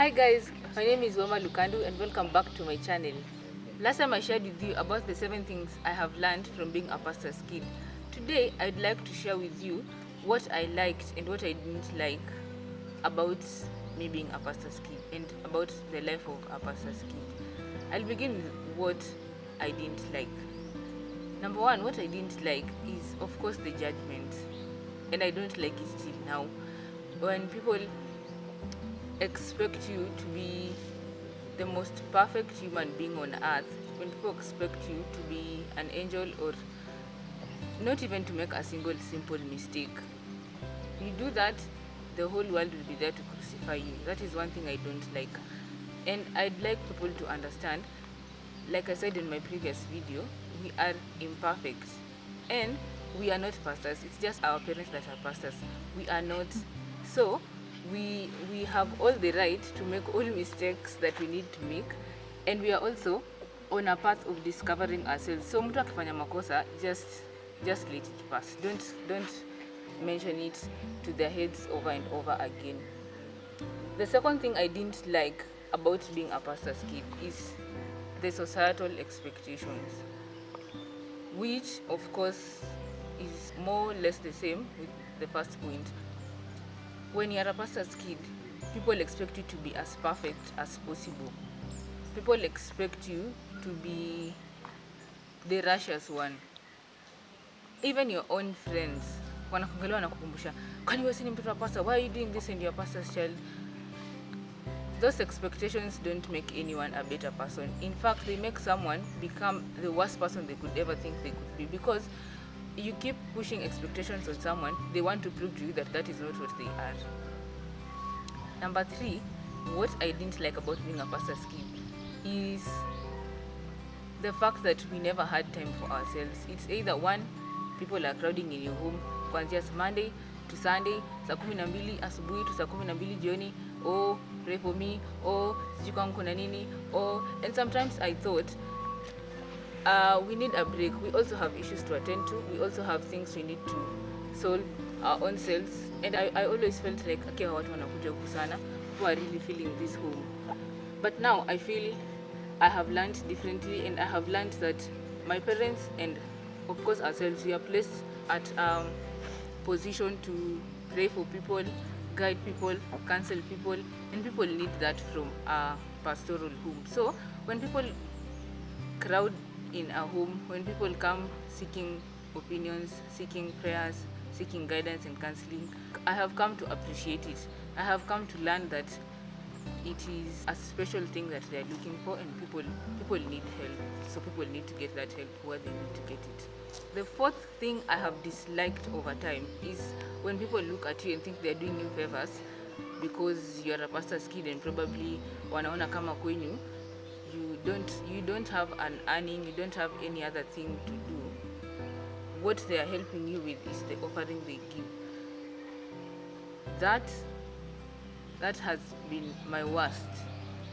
Hi guys, my name is Wema and welcome back to my channel. Last time I shared with you about the 7 things I have learned from being a pastor's kid. Today I'd like to share with you what I liked and what I didn't like about me being a pastor's kid and about the life of a pastor's kid. I'll begin with what I didn't like. Number 1, what I didn't like is of course the judgment, and I don't like it till now. When people expect you to be the most perfect human being on earth, when people expect you to be an angel or not even to make a single simple mistake, you do that, the whole world will be there to crucify you. That is one thing I don't like, and I'd like people to understand, like I said in my previous video, we are imperfect and we are not pastors. It's just our parents that are pastors. We are not. So we have all the right to make all mistakes that we need to make, and we are also on a path of discovering ourselves. So mtu akifanya makosa, just let it pass. Don't mention it to their heads over and over again. The second thing I didn't like about being a pastor's kid is the societal expectations, which of course is more or less the same with the first point. When you're a pastor's kid, people expect you to be as perfect as possible. People expect you to be the righteous one. Even your own friends wanakuangalia wanakukumbusha, kwani wewe si mtoto wa pastor? Why are you doing this and you're a pastor's child? Those expectations don't make anyone a better person. In fact, they make someone become the worst person they could ever think they could be, because you keep pushing expectations on someone. They want to prove to you that that is not what they are. Number 3, what I didn't like about being a pastor's kid is the fact that we never had time for ourselves. It's either one, people are crowding in your home kuanzia Monday to Sunday, saa 12 asubuhi to saa 12 jioni, oh pray for me, oh sijui kwangu kuna nini, oh. And sometimes I thought we need a break. We also have issues to attend to. We also have things we need to solve our own selves. And I always felt like, okay, watu wanakuja huku sana, who are really feeling this home. But now I feel I have learned differently, and I have learned that my parents and of course ourselves, we are placed at position to pray for people, guide people, counsel people, and people need that from a pastoral home. So when people crowd in a home, when people come seeking opinions, seeking prayers, seeking guidance and counseling, I have come to appreciate it. I have come to learn that it is a special thing that they are looking for, and people need help. So people need to get that help where they need to get it. The fourth thing I have disliked over time is when people look at you and think they are doing you favors because you are a pastor's kid and probably wanaona kama kwenyu you don't have an earning, you don't have any other thing to do. What they are helping you with is the offering they give. That has been my worst.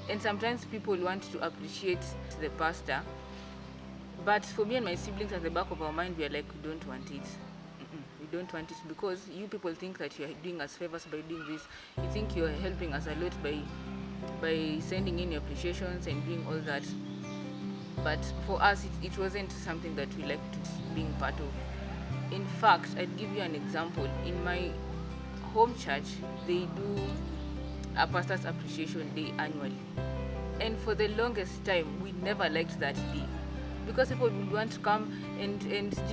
And sometimes people want to appreciate the pastor, but for me and my siblings, at the back of our mind, we are like, we don't want it. We don't want it because you people think that you are doing us favors by doing this. You think you are helping us a lot by sending in your appreciations and doing all that. But for us, it wasn't something that we liked being part of. In fact, I'd give you an example. In my home church, they do a pastor's appreciation day annually. And for the longest time, we never liked that day, because people would want to come and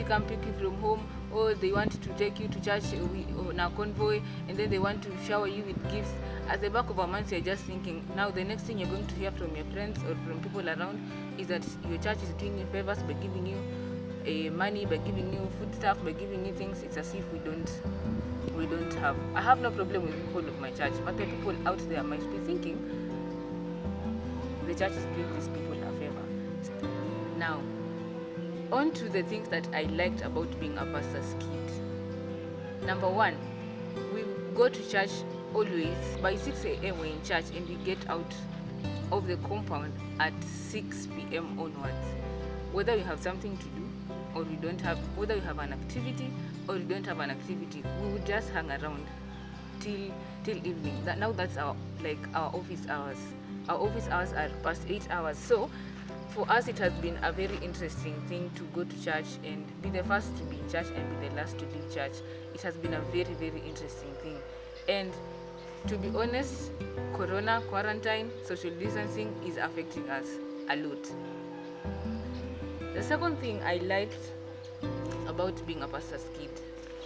come pick you from home, or they want to take you to church on a convoy, and then they want to shower you with gifts. At the back of our minds, you're just thinking, now the next thing you're going to hear from your friends or from people around is that your church is doing you favors by giving you money, by giving you food stuff, by giving you things. It's as if we don't have. I have no problem with people of my church, but the people out there might be thinking the church is doing these people a favor. Now, on to the things that I liked about being a pastor's kid. Number 1, we go to church always by 6 a.m. we're in church, and we get out of the compound at 6 p.m. onwards. Whether we have something to do or we don't have, whether we have an activity or we don't have an activity, we would just hang around till evening. That's our office hours. Our office hours are past 8 hours. So for us, it has been a very interesting thing to go to church and be the first to be in church and be the last to leave church. It has been a very, very interesting thing. And to be honest, corona, quarantine, social distancing is affecting us a lot. The second thing I liked about being a pastor's kid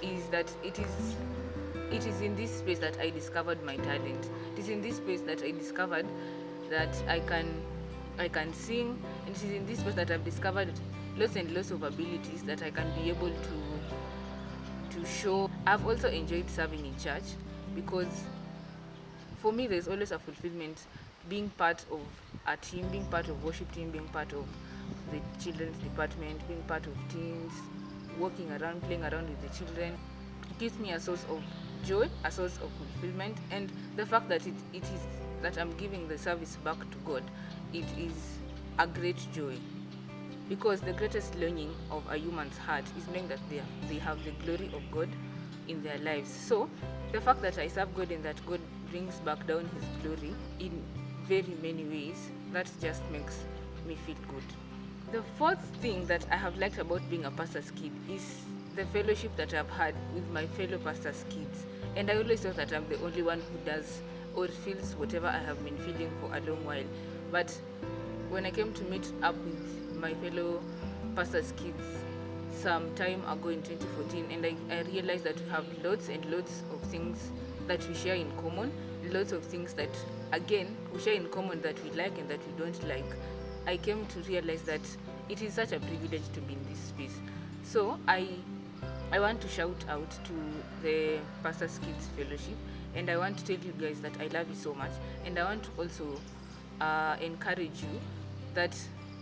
is that it is in this space that I discovered my talent. It is in this space that I discovered that I can sing, and it is in this space that I've discovered lots and lots of abilities that I can be able to show. I've also enjoyed serving in church because for me there's always a fulfillment being part of a team, being part of worship team, being part of the children's department, being part of teams, walking around, playing around with the children. It gives me a source of joy, a source of fulfillment, and the fact that it is that I'm giving the service back to God, it is a great joy, because the greatest longing of a human's heart is knowing that they have the glory of God in their lives. So the fact that I serve God and that God brings back down his glory in very many ways, that just makes me feel good. The fourth thing that I have liked about being a pastor's kid is the fellowship that I've had with my fellow pastor's kids. And I always thought that I'm the only one who does or feels whatever I have been feeling for a long while. But when I came to meet up with my fellow pastor's kids some time ago in 2014, and I realized that we have lots and lots of things that we share in common, lots of things that, again, we share in common that we like and that we don't like. I came to realize that it is such a privilege to be in this space. So I want to shout out to the Pastor's Kids Fellowship, and I want to tell you guys that I love you so much, and I want to also encourage you that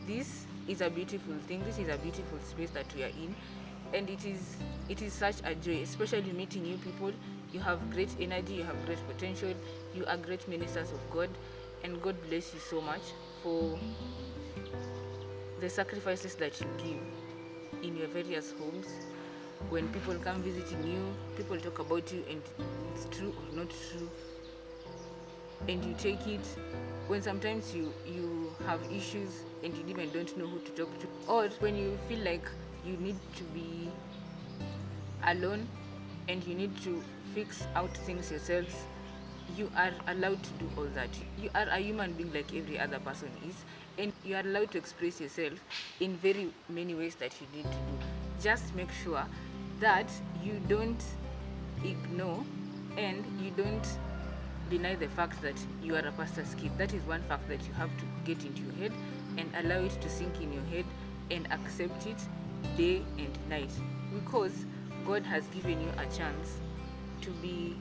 this is a beautiful thing. This is a beautiful space that we are in, and it is such a joy, especially meeting new people. You have great energy, you have great potential, you are great ministers of God, and God bless you so much for the sacrifices that you give in your various homes. When people come visiting you, people talk about you and it's true or not true, and you take it. When sometimes you have issues and you even don't know who to talk to, or when you feel like you need to be alone and you need to fix out things yourselves, you are allowed to do all that. You are a human being like every other person is, and you are allowed to express yourself in very many ways that you need to do. Just make sure that you don't ignore and you don't deny the fact that you are a pastor's kid. That is one fact that you have to get into your head and allow it to sink in your head and accept it day and night, because God has given you a chance to be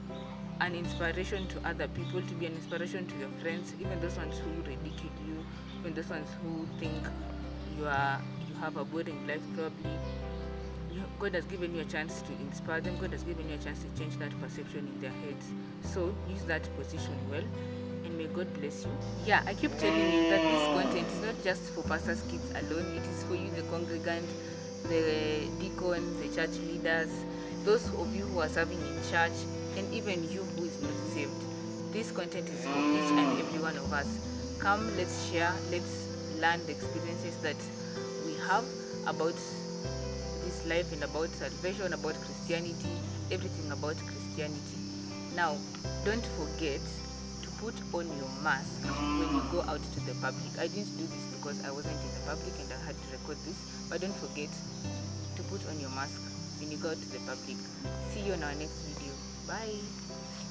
an inspiration to other people, to be an inspiration to your friends, even those ones who ridicule you, even those ones who think you have a boring life probably. God has given you a chance to inspire them. God has given you a chance to change that perception in their heads. So use that position well, and may God bless you. Yeah, I keep telling you that this content is not just for pastors' kids alone. It is for you, the congregant, the deacon, the church leaders, those of you who are serving in church, and even you who is not saved. This content is for each and every one of us. Come, let's share, let's learn the experiences that we have about this life and about salvation, about Christianity, everything about Christianity. Now, don't forget to put on your mask when you go out to the public. I didn't do this because I wasn't in the public and I had to record this, but don't forget to put on your mask when you go out to the public. See you on our next video. Bye.